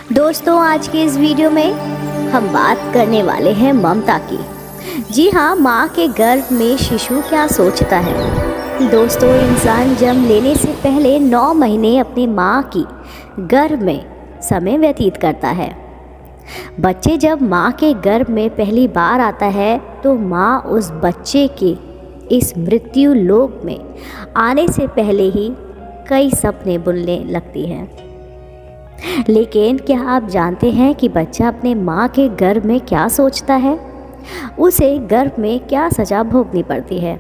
दोस्तों, आज के इस वीडियो में हम बात करने वाले हैं ममता की। जी हाँ, माँ के गर्भ में शिशु क्या सोचता है। दोस्तों, इंसान जन्म लेने से पहले 9 महीने अपनी माँ की गर्भ में समय व्यतीत करता है। बच्चे जब माँ के गर्भ में पहली बार आता है तो माँ उस बच्चे के इस मृत्यु लोक में आने से पहले ही कई सपने बुनने लगती है। लेकिन क्या आप जानते हैं कि बच्चा अपने माँ के गर्भ में क्या सोचता है? उसे गर्भ में क्या सजा भोगनी पड़ती है।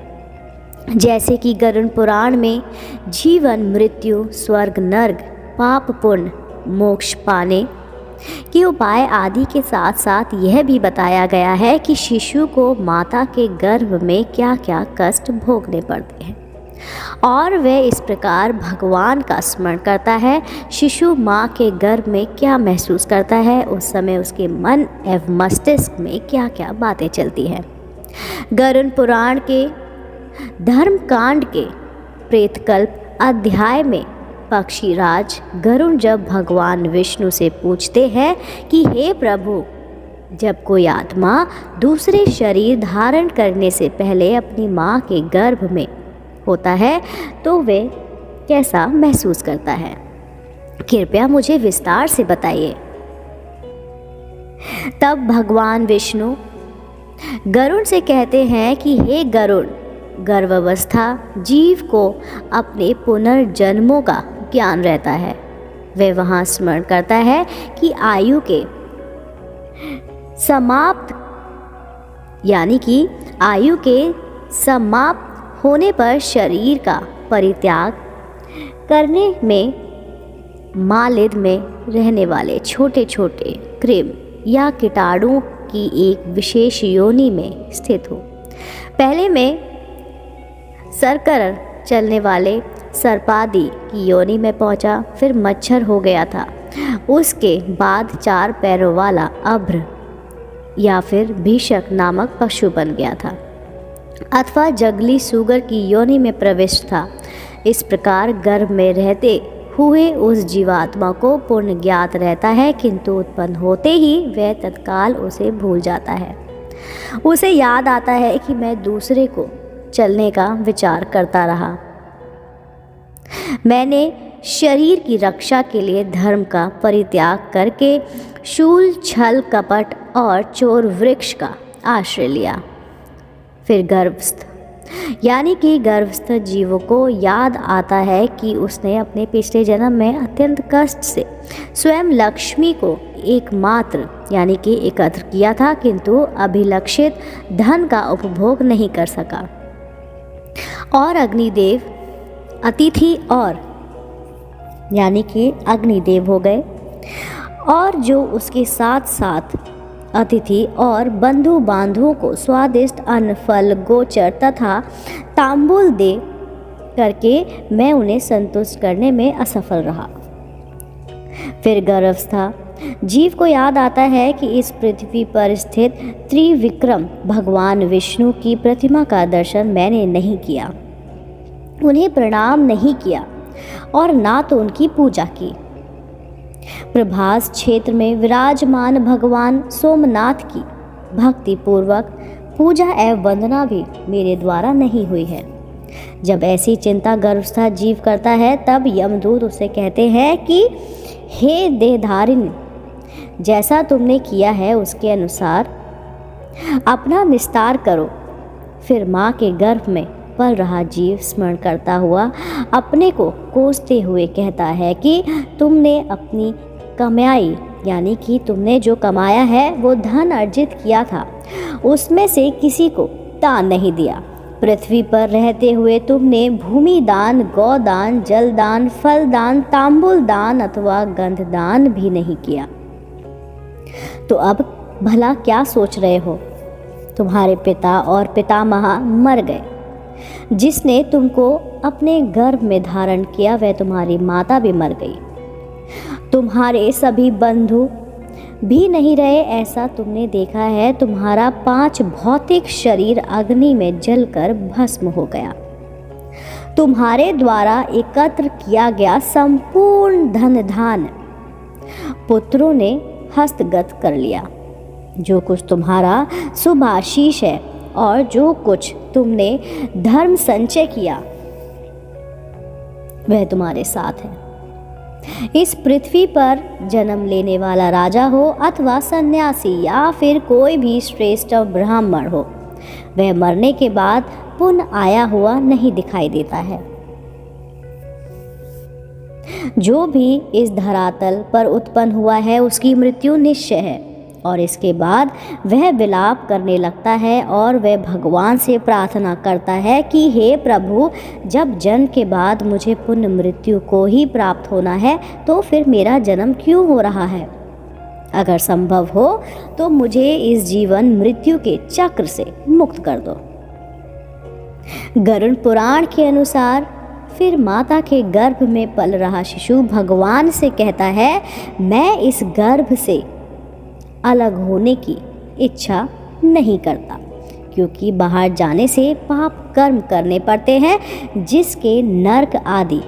जैसे कि गरुड़ पुराण में जीवन मृत्यु स्वर्ग नर्क पाप पुण्य मोक्ष पाने के उपाय आदि के साथ साथ यह भी बताया गया है कि शिशु को माता के गर्भ में क्या क्या कष्ट भोगने पड़ते हैं और वह इस प्रकार भगवान का स्मरण करता है। शिशु माँ के गर्भ में क्या महसूस करता है, उस समय उसके मन एवं मस्तिष्क में क्या क्या बातें चलती हैं। गरुड़ पुराण के धर्मकांड के प्रेतकल्प अध्याय में पक्षीराज गरुड़ जब भगवान विष्णु से पूछते हैं कि हे प्रभु, जब कोई आत्मा दूसरे शरीर धारण करने से पहले अपनी माँ के गर्भ में होता है तो वे कैसा महसूस करता है, कृपया मुझे विस्तार से बताइए। तब भगवान विष्णु गरुड़ से कहते हैं कि हे गरुड़, गर्भावस्था जीव को अपने पुनर्जन्मों का ज्ञान रहता है। वह वहाँ स्मरण करता है कि आयु के समाप्त यानी कि आयु के समाप्त होने पर शरीर का परित्याग करने में मालिद में रहने वाले छोटे छोटे कृमि या कीटाणुओं की एक विशेष योनि में स्थित हो। पहले में सरकर चलने वाले सर्पादि की योनि में पहुंचा, फिर मच्छर हो गया था, उसके बाद 4 पैरों वाला अभ्र या फिर भीषक नामक पशु बन गया था अथवा जंगली सूगर की योनि में प्रविष्ट था। इस प्रकार गर्भ में रहते हुए उस जीवात्मा को पूर्ण ज्ञात रहता है, किंतु उत्पन्न होते ही वह तत्काल उसे भूल जाता है। उसे याद आता है कि मैं दूसरे को चलने का विचार करता रहा। मैंने शरीर की रक्षा के लिए धर्म का परित्याग करके शूल छल कपट और चोर वृक्ष का आश्रय लिया। फिर गर्भस्थ यानी कि गर्भस्थ जीवों को याद आता है कि उसने अपने पिछले जन्म में अत्यंत कष्ट से स्वयं लक्ष्मी को एकमात्र यानी कि एकत्र किया था, किंतु अभिलक्षित धन का उपभोग नहीं कर सका और अग्निदेव अतिथि और यानी कि अग्निदेव हो गए और जो उसके साथ साथ अतिथि और बंधु बांधवों को स्वादिष्ट अन्न फल गोचर तथा तांबूल दे करके मैं उन्हें संतुष्ट करने में असफल रहा। फिर गर्भावस्था जीव को याद आता है कि इस पृथ्वी पर स्थित त्रिविक्रम भगवान विष्णु की प्रतिमा का दर्शन मैंने नहीं किया, उन्हें प्रणाम नहीं किया और ना तो उनकी पूजा की। प्रभास क्षेत्र में विराजमान भगवान सोमनाथ की भक्ति पूर्वक पूजा एवं वंदना भी मेरे द्वारा नहीं हुई है। जब ऐसी चिंता गर्भस्थ जीव करता है तब यमदूत उसे कहते हैं कि हे देहधारिणी, जैसा तुमने किया है उसके अनुसार अपना विस्तार करो। फिर माँ के गर्भ में पल रहा जीव स्मरण करता हुआ अपने को कोसते हुए कहता है कि तुमने अपनी कमाई यानी कि तुमने जो कमाया है वो धन अर्जित किया था, उसमें से किसी को दान नहीं दिया। पृथ्वी पर रहते हुए तुमने भूमि दान, गौ दान, जल दान, फल दान, तांबूल दान अथवा गंध दान भी नहीं किया। तो अब भला क्या सोच रहे हो? तुम्हारे पिता और पितामह मर गए। जिसने तुमको अपने गर्भ में धारण किया वह तुम्हारी माता भी मर गई। तुम्हारे सभी बंधु भी नहीं रहे, ऐसा तुमने देखा है। तुम्हारा 5 भौतिक शरीर अग्नि में जलकर भस्म हो गया। तुम्हारे द्वारा एकत्र किया गया संपूर्ण धन धान पुत्रों ने हस्तगत कर लिया। जो कुछ तुम्हारा शुभाशीष है और जो कुछ तुमने धर्म संचय किया वह तुम्हारे साथ है। इस पृथ्वी पर जन्म लेने वाला राजा हो अथवा सन्यासी या फिर कोई भी श्रेष्ठ ब्राह्मण हो, वह मरने के बाद पुनः आया हुआ नहीं दिखाई देता है। जो भी इस धरातल पर उत्पन्न हुआ है उसकी मृत्यु निश्चय है और इसके बाद वह विलाप करने लगता है और वह भगवान से प्रार्थना करता है कि हे प्रभु, जब जन्म के बाद मुझे पुनः मृत्यु को ही प्राप्त होना है तो फिर मेरा जन्म क्यों हो रहा है? अगर संभव हो तो मुझे इस जीवन मृत्यु के चक्र से मुक्त कर दो। गरुड़ पुराण के अनुसार फिर माता के गर्भ में पल रहा शिशु भगवान से कहता है, मैं इस गर्भ से अलग होने की इच्छा नहीं करता, क्योंकि बाहर जाने से पाप कर्म करने पड़ते हैं जिसके नरक आदि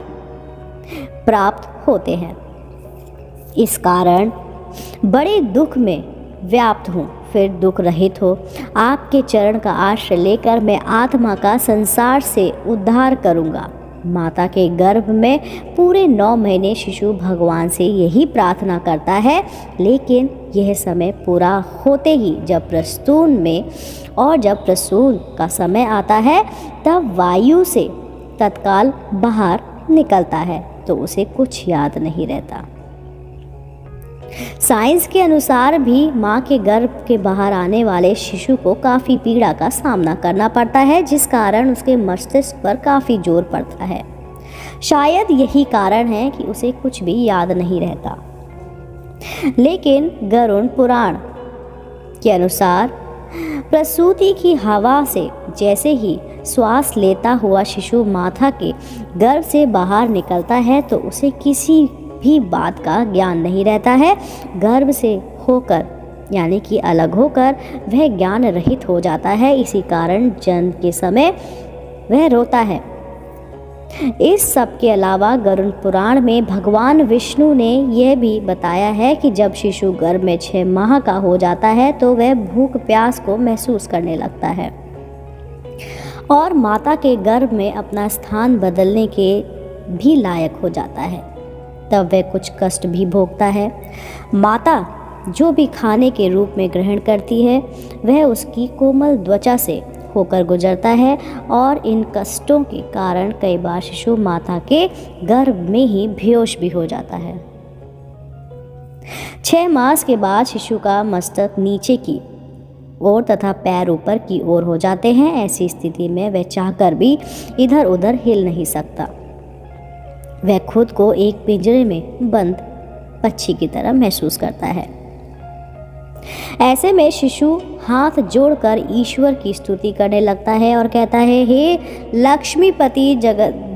प्राप्त होते हैं। इस कारण बड़े दुख में व्याप्त हूँ, फिर दुख रहित हो आपके चरण का आश्रय लेकर मैं आत्मा का संसार से उद्धार करूँगा। माता के गर्भ में पूरे 9 महीने शिशु भगवान से यही प्रार्थना करता है, लेकिन यह समय पूरा होते ही जब प्रसून का समय आता है तब वायु से तत्काल बाहर निकलता है तो उसे कुछ याद नहीं रहता। साइंस के अनुसार भी माँ के गर्भ के बाहर आने वाले शिशु को काफ़ी पीड़ा का सामना करना पड़ता है, जिस कारण उसके मस्तिष्क पर काफ़ी जोर पड़ता है। शायद यही कारण है कि उसे कुछ भी याद नहीं रहता। लेकिन गरुड़ पुराण के अनुसार प्रसूति की हवा से जैसे ही श्वास लेता हुआ शिशु माता के गर्भ से बाहर निकलता है तो उसे किसी भी बात का ज्ञान नहीं रहता है। गर्भ से होकर यानी कि अलग होकर वह ज्ञान रहित हो जाता है। इसी कारण जन्म के समय वह रोता है। इस सब के अलावा गरुड़ पुराण में भगवान विष्णु ने यह भी बताया है कि जब शिशु गर्भ में 6 माह का हो जाता है तो वह भूख प्यास को महसूस करने लगता है और माता के गर्भ में अपना स्थान बदलने के भी लायक हो जाता है। तब वह कुछ कष्ट भी भोगता है। माता जो भी खाने के रूप में ग्रहण करती है वह उसकी कोमल त्वचा से होकर गुजरता है और इन कष्टों के कारण कई बार शिशु माता के गर्भ में ही बेहोश भी हो जाता है। 6 मास के बाद शिशु का मस्तक नीचे की ओर तथा पैर ऊपर की ओर हो जाते हैं। ऐसी स्थिति में वह चाहकर भी इधर उधर हिल नहीं सकता। वह खुद को एक पिंजरे में बंद पक्षी की तरह महसूस करता है। ऐसे में शिशु हाथ जोड़कर ईश्वर की स्तुति करने लगता है और कहता है, हे लक्ष्मीपति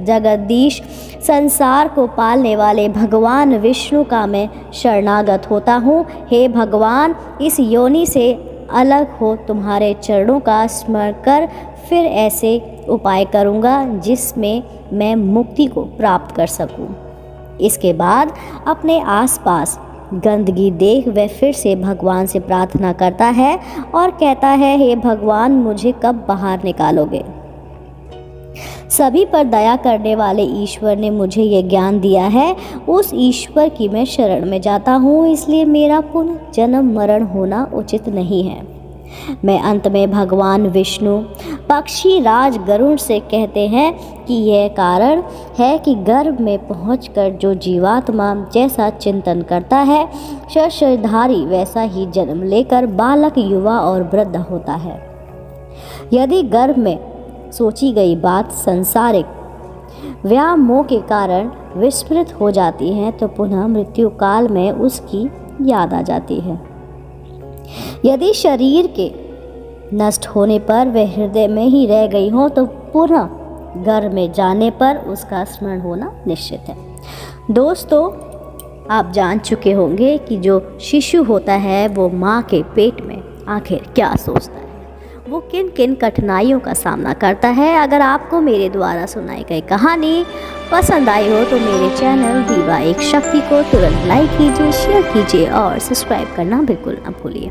जगदीश, संसार को पालने वाले भगवान विष्णु का मैं शरणागत होता हूँ। हे भगवान, इस योनि से अलग हो तुम्हारे चरणों का स्मरण कर फिर ऐसे उपाय करूँगा जिसमें मैं मुक्ति को प्राप्त कर सकूँ। इसके बाद अपने आसपास गंदगी देख वह फिर से भगवान से प्रार्थना करता है और कहता है, हे भगवान, मुझे कब बाहर निकालोगे? सभी पर दया करने वाले ईश्वर ने मुझे ये ज्ञान दिया है। उस ईश्वर की मैं शरण में जाता हूँ, इसलिए मेरा पुनः जन्म मरण होना उचित नहीं है। मैं अंत में भगवान विष्णु पक्षी राज गरुड़ से कहते हैं कि यह कारण है कि गर्भ में पहुंचकर जो जीवात्मा जैसा चिंतन करता है शरीरधारी वैसा ही जन्म लेकर बालक, युवा और वृद्ध होता है। यदि गर्भ में सोची गई बात संसारिक व्यामोह के कारण विस्मृत हो जाती है तो पुनः मृत्यु काल में उसकी याद आ जाती है। यदि शरीर के नष्ट होने पर वह हृदय में ही रह गई हो तो पुनः गर्भ में जाने पर उसका स्मरण होना निश्चित है। दोस्तों, आप जान चुके होंगे कि जो शिशु होता है वो माँ के पेट में आखिर क्या सोचता है। वो किन किन कठिनाइयों का सामना करता है। अगर आपको मेरे द्वारा सुनाई गई कहानी पसंद आई हो तो मेरे चैनल दीवा एक शक्ति को तुरंत लाइक कीजिए, शेयर कीजिए और सब्सक्राइब करना बिल्कुल ना भूलिए।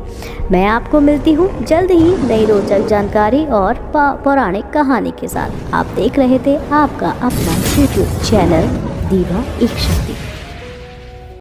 मैं आपको मिलती हूँ जल्द ही नई रोचक जानकारी और पौराणिक कहानी के साथ। आप देख रहे थे आपका अपना यूट्यूब चैनल दीवा एक शक्ति।